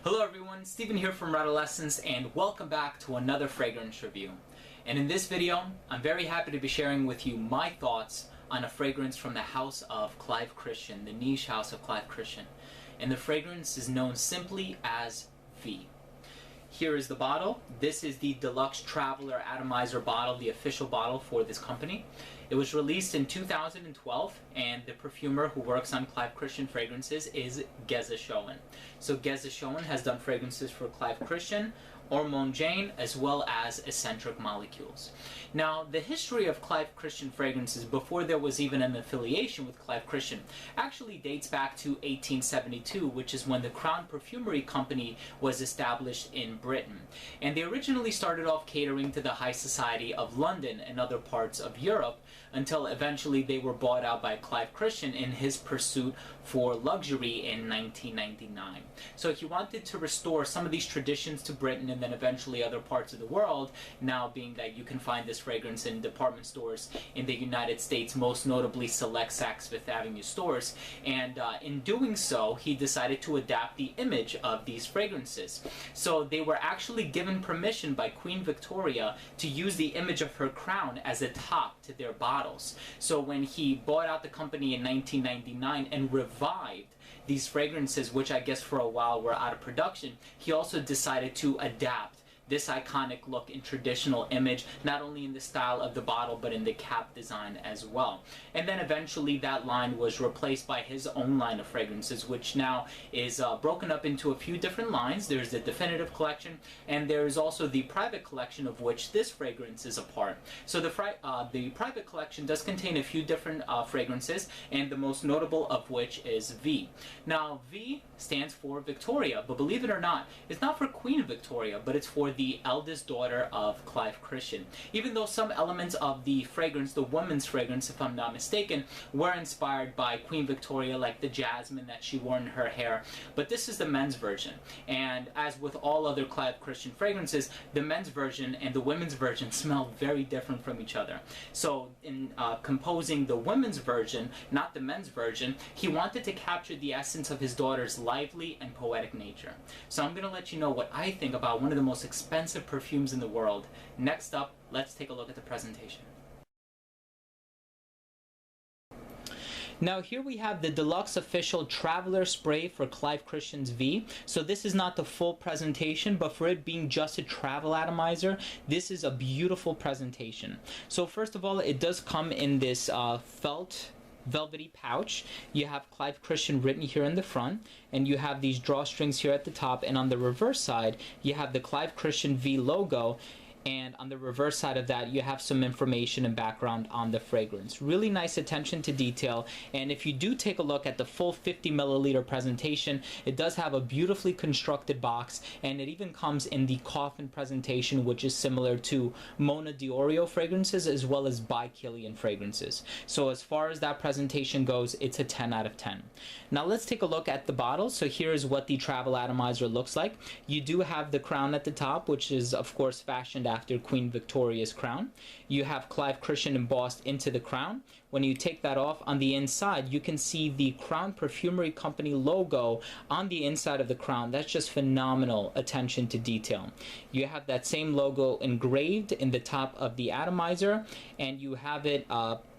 Hello everyone, Stephen here from Adolescence, and welcome back to another fragrance review. And in this video, I'm very happy to be sharing with you my thoughts on a fragrance from the house of Clive Christian, the niche house of Clive Christian. And the fragrance is known simply as V. Here is the bottle. This is the Deluxe Traveler Atomizer bottle, the official bottle for this company. It was released in 2012, and the perfumer who works on Clive Christian fragrances is Geza Schoen. So Geza Schoen has done fragrances for Clive Christian, Hormone Jane, as well as Eccentric Molecules. Now, the history of Clive Christian fragrances, before there was even an affiliation with Clive Christian, actually dates back to 1872, which is when the Crown Perfumery Company was established in Britain. And they originally started off catering to the high society of London and other parts of Europe, until eventually they were bought out by Clive Christian in his pursuit for luxury in 1999. So he wanted to restore some of these traditions to Britain and then eventually other parts of the world, now being that you can find this fragrance in department stores in the United States, most notably select Saks Fifth Avenue stores. And in doing so, he decided to adapt the image of these fragrances. So they were actually given permission by Queen Victoria to use the image of her crown as a top to their bottles. So when he bought out the company in 1999 and revived these fragrances, which I guess for a while were out of production, he also decided to adapt this iconic look in traditional image, not only in the style of the bottle, but in the cap design as well. And then eventually that line was replaced by his own line of fragrances, which now is broken up into a few different lines. There's the Definitive Collection, and there's also the Private Collection, of which this fragrance is a part. So the Private Collection does contain a few different fragrances, and the most notable of which is V. Now, V stands for Victoria, but believe it or not, it's not for Queen Victoria, but it's for the eldest daughter of Clive Christian. Even though some elements of the fragrance, the woman's fragrance, if I'm not mistaken, were inspired by Queen Victoria, like the jasmine that she wore in her hair, but this is the men's version. And as with all other Clive Christian fragrances, the men's version and the women's version smell very different from each other. So in composing the women's version, not the men's version, he wanted to capture the essence of his daughter's lively and poetic nature. So I'm going to let you know what I think about one of the most expensive perfumes in the world. Next up, let's take a look at the presentation. Now here we have the Deluxe Official Traveler Spray for Clive Christian's V. So this is not the full presentation, but for it being just a travel atomizer, this is a beautiful presentation. So first of all, it does come in this felt velvety pouch. You have Clive Christian written here in the front, and you have these drawstrings here at the top, and on the reverse side you have the Clive Christian V logo, and on the reverse side of that you have some information and background on the fragrance. Really nice attention to detail, and if you do take a look at the full 50 milliliter presentation, it does have a beautifully constructed box, and it even comes in the coffin presentation, which is similar to Mona Diorio fragrances as well as By Kilian fragrances. So as far as that presentation goes, it's a 10 out of 10. Now let's take a look at the bottle. So here's what the travel atomizer looks like. You do have the crown at the top, which is of course fashioned after Queen Victoria's crown. You have Clive Christian embossed into the crown. When you take that off, on the inside you can see the Crown Perfumery Company logo on the inside of the crown. That's just phenomenal attention to detail. You have that same logo engraved in the top of the atomizer, and you have it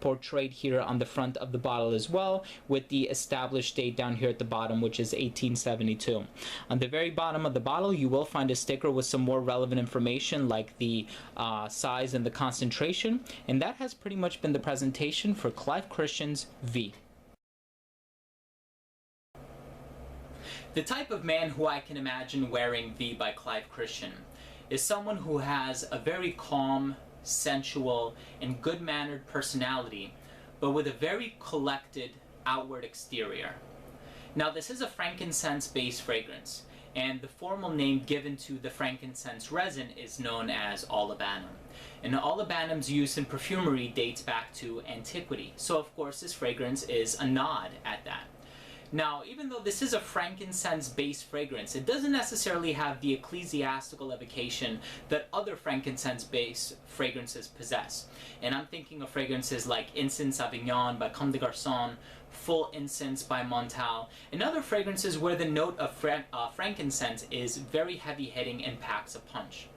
portrayed here on the front of the bottle as well, with the established date down here at the bottom, which is 1872. On the very bottom of the bottle you will find a sticker with some more relevant information, like the size and the concentration, and that has pretty much been the presentation for Clive Christian's V. The type of man who I can imagine wearing V by Clive Christian is someone who has a very calm, sensual, and good-mannered personality, but with a very collected outward exterior. Now this is a frankincense-based fragrance, and the formal name given to the frankincense resin is known as olibanum. And olibanum's use in perfumery dates back to antiquity, so of course this fragrance is a nod at that. Now, even though this is a frankincense-based fragrance, it doesn't necessarily have the ecclesiastical evocation that other frankincense-based fragrances possess. And I'm thinking of fragrances like Incense Avignon by Comme des Garçons, Full Incense by Montal, and other fragrances where the note of frankincense is very heavy-hitting and packs a punch.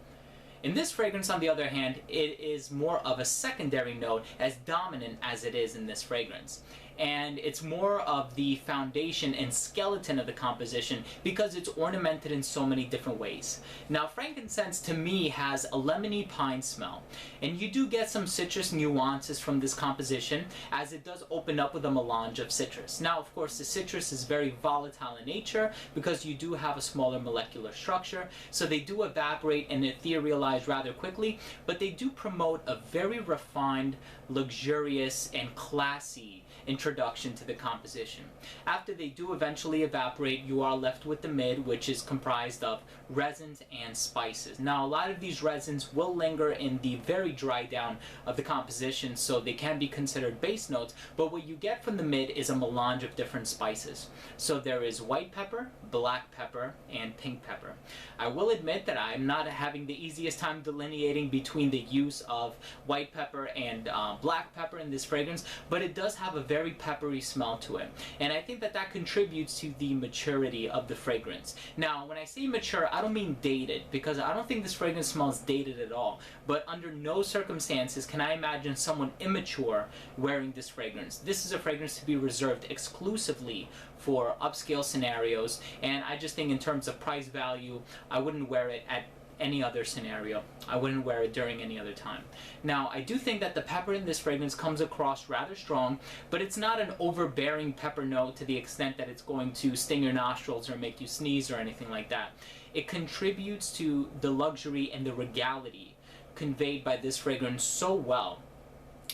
In this fragrance, on the other hand, it is more of a secondary note, as dominant as it is in this fragrance. And it's more of the foundation and skeleton of the composition because it's ornamented in so many different ways. Now, frankincense to me has a lemony pine smell, and you do get some citrus nuances from this composition, as it does open up with a melange of citrus. Now, of course, the citrus is very volatile in nature because you do have a smaller molecular structure, so they do evaporate and etherealize rather quickly, but they do promote a very refined, luxurious, and classy introduction to the composition. After they do eventually evaporate, you are left with the mid, which is comprised of resins and spices. Now, a lot of these resins will linger in the very dry down of the composition, so they can be considered base notes, but what you get from the mid is a melange of different spices. So there is white pepper, black pepper, and pink pepper. I will admit that I'm not having the easiest time delineating between the use of white pepper and black pepper in this fragrance, but it does have a very peppery smell to it, and I think that that contributes to the maturity of the fragrance. Now, when I say mature, I don't mean dated, because I don't think this fragrance smells dated at all, but under no circumstances can I imagine someone immature wearing this fragrance. This is a fragrance to be reserved exclusively for upscale scenarios, and I just think in terms of price value, I wouldn't wear it at any other scenario. I wouldn't wear it during any other time. Now, I do think that the pepper in this fragrance comes across rather strong, but it's not an overbearing pepper note to the extent that it's going to sting your nostrils or make you sneeze or anything like that. It contributes to the luxury and the regality conveyed by this fragrance so well,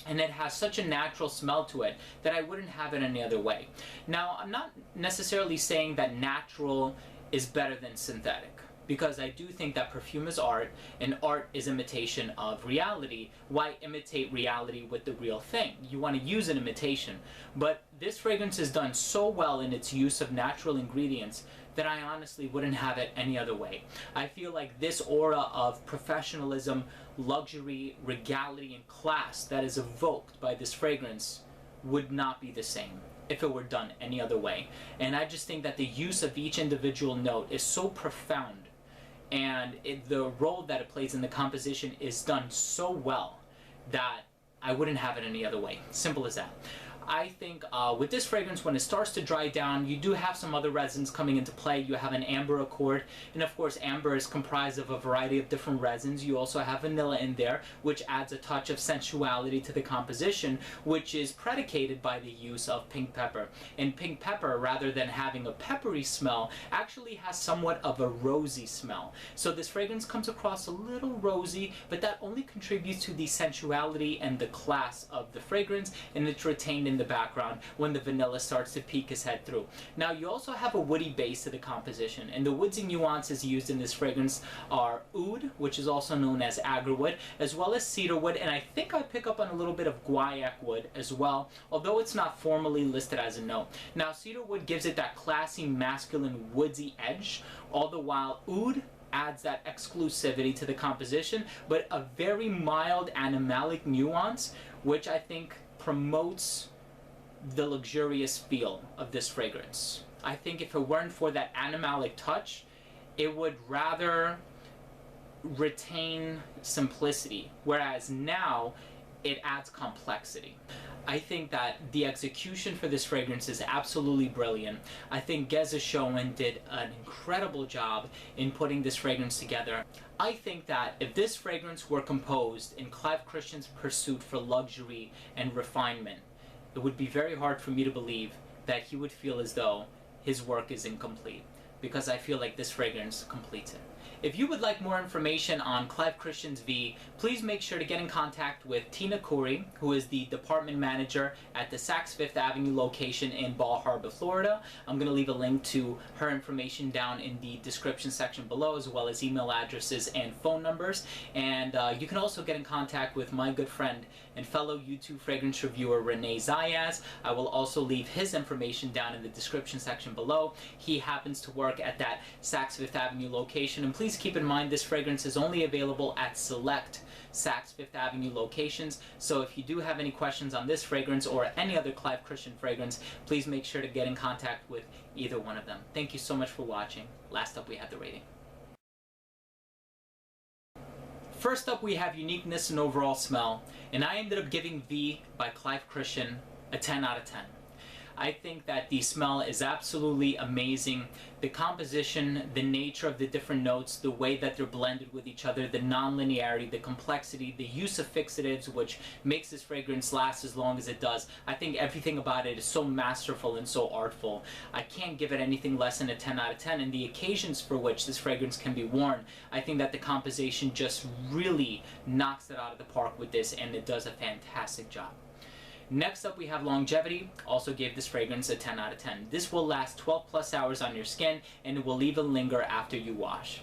and it has such a natural smell to it that I wouldn't have it any other way. Now, I'm not necessarily saying that natural is better than synthetic, because I do think that perfume is art, and art is imitation of reality. Why imitate reality with the real thing? You want to use an imitation. But this fragrance is done so well in its use of natural ingredients that I honestly wouldn't have it any other way. I feel like this aura of professionalism, luxury, regality, and class that is evoked by this fragrance would not be the same if it were done any other way. And I just think that the use of each individual note is so profound, and the role that it plays in the composition is done so well that I wouldn't have it any other way. Simple as that. I think with this fragrance, when it starts to dry down, you do have some other resins coming into play. You have an amber accord, and of course amber is comprised of a variety of different resins. You also have vanilla in there, which adds a touch of sensuality to the composition, which is predicated by the use of pink pepper. And pink pepper, rather than having a peppery smell, actually has somewhat of a rosy smell. So this fragrance comes across a little rosy, but that only contributes to the sensuality and the class of the fragrance, and it's retained in the background when the vanilla starts to peek his head through. Now, you also have a woody base to the composition, and the woodsy nuances used in this fragrance are oud, which is also known as agarwood, as well as cedarwood, and I think I pick up on a little bit of guaiac wood as well, although it's not formally listed as a note. Now, cedarwood gives it that classy, masculine, woodsy edge, all the while oud adds that exclusivity to the composition, but a very mild animalic nuance, which I think promotes the luxurious feel of this fragrance. I think if it weren't for that animalic touch, it would rather retain simplicity, whereas now it adds complexity. I think that the execution for this fragrance is absolutely brilliant. I think Geza Schoen did an incredible job in putting this fragrance together. I think that if this fragrance were composed in Clive Christian's pursuit for luxury and refinement, it would be very hard for me to believe that he would feel as though his work is incomplete. because I feel like this fragrance completes it. If you would like more information on Clive Christian's V, please make sure to get in contact with Tina Khoury, who is the department manager at the Saks Fifth Avenue location in Bal Harbour, Florida. I'm going to leave a link to her information down in the description section below, as well as email addresses and phone numbers. And you can also get in contact with my good friend and fellow YouTube fragrance reviewer Renee Zayas. I will also leave his information down in the description section below. He happens to work at that Saks Fifth Avenue location, and please keep in mind this fragrance is only available at select Saks Fifth Avenue locations. So if you do have any questions on this fragrance or any other Clive Christian fragrance, please make sure to get in contact with either one of them. Thank you so much for watching. Last up, we have the rating. First up, we have uniqueness and overall smell, and I ended up giving V by Clive Christian a 10 out of 10. I think that the smell is absolutely amazing. The composition, the nature of the different notes, the way that they're blended with each other, the non-linearity, the complexity, the use of fixatives, which makes this fragrance last as long as it does. I think everything about it is so masterful and so artful. I can't give it anything less than a 10 out of 10, and the occasions for which this fragrance can be worn, I think that the composition just really knocks it out of the park with this, and it does a fantastic job. Next up, we have longevity. Also gave this fragrance a 10 out of 10. This will last 12 plus hours on your skin, and it will even linger after you wash.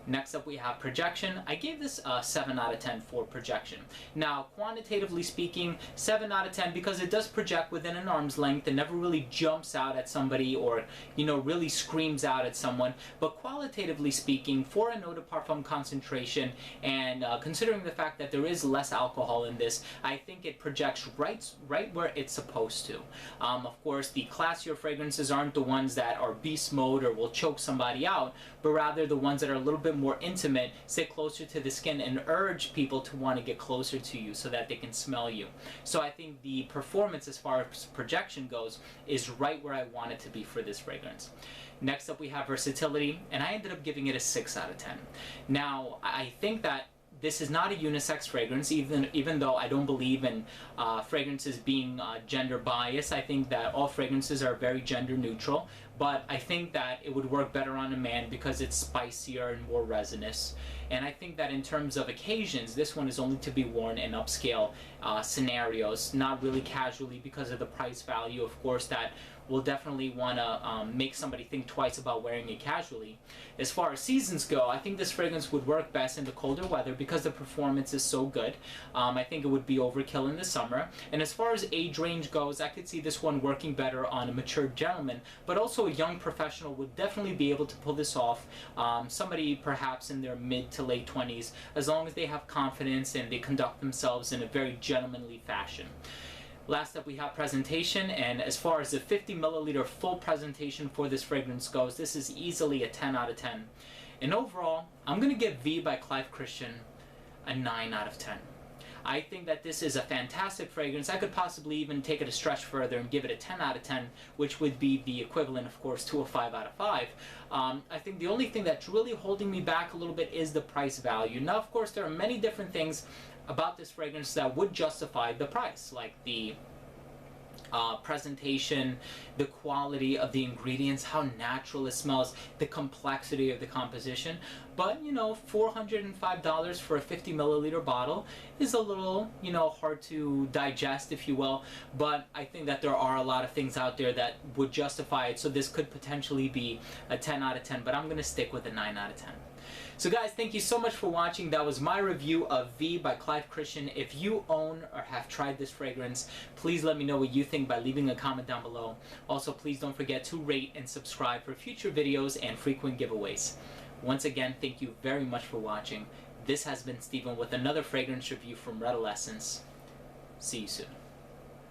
Next up, we have projection. I gave this a 7 out of 10 for projection. Now, quantitatively speaking, 7 out of 10 because it does project within an arm's length. It never really jumps out at somebody or, really screams out at someone. But qualitatively speaking, for an eau de parfum concentration, and considering the fact that there is less alcohol in this, I think it projects right where it's supposed to. Of course, the classier fragrances aren't the ones that are beast mode or will choke somebody out, but rather the ones that are a little bit more intimate, sit closer to the skin, and urge people to want to get closer to you so that they can smell you. So I think the performance as far as projection goes is right where I want it to be for this fragrance. Next up, we have versatility, and I ended up giving it a 6 out of 10. Now, I think that this is not a unisex fragrance, even though I don't believe in fragrances being gender biased. I think that all fragrances are very gender neutral, but I think that it would work better on a man because it's spicier and more resinous. And I think that in terms of occasions, this one is only to be worn in upscale scenarios, not really casually because of the price value. Of course, that will definitely want to make somebody think twice about wearing it casually. As far as seasons go, I think this fragrance would work best in the colder weather because the performance is so good. I think it would be overkill in the summer. And as far as age range goes, I could see this one working better on a mature gentleman, but also a young professional would definitely be able to pull this off. Somebody perhaps in their mid to late 20s, as long as they have confidence and they conduct themselves in a very gentlemanly fashion. Last up, we have presentation, and as far as the 50 milliliter full presentation for this fragrance goes, this is easily a 10 out of 10. And overall, I'm going to give V by Clive Christian a 9 out of 10. I think that this is a fantastic fragrance. I could possibly even take it a stretch further and give it a 10 out of 10, which would be the equivalent, of course, to a 5 out of 5. I think the only thing that's really holding me back a little bit is the price value. Now, of course, there are many different things about this fragrance that would justify the price, like the presentation, the quality of the ingredients, how natural it smells, the complexity of the composition. But, $405 for a 50 milliliter bottle is a little, hard to digest, if you will. But I think that there are a lot of things out there that would justify it. So this could potentially be a 10 out of 10, but I'm going to stick with a 9 out of 10. So guys, thank you so much for watching. That was my review of V by Clive Christian. If you own or have tried this fragrance, please let me know what you think by leaving a comment down below. Also, please don't forget to rate and subscribe for future videos and frequent giveaways. Once again, thank you very much for watching. This has been Steven with another fragrance review from Redolessence. See you soon.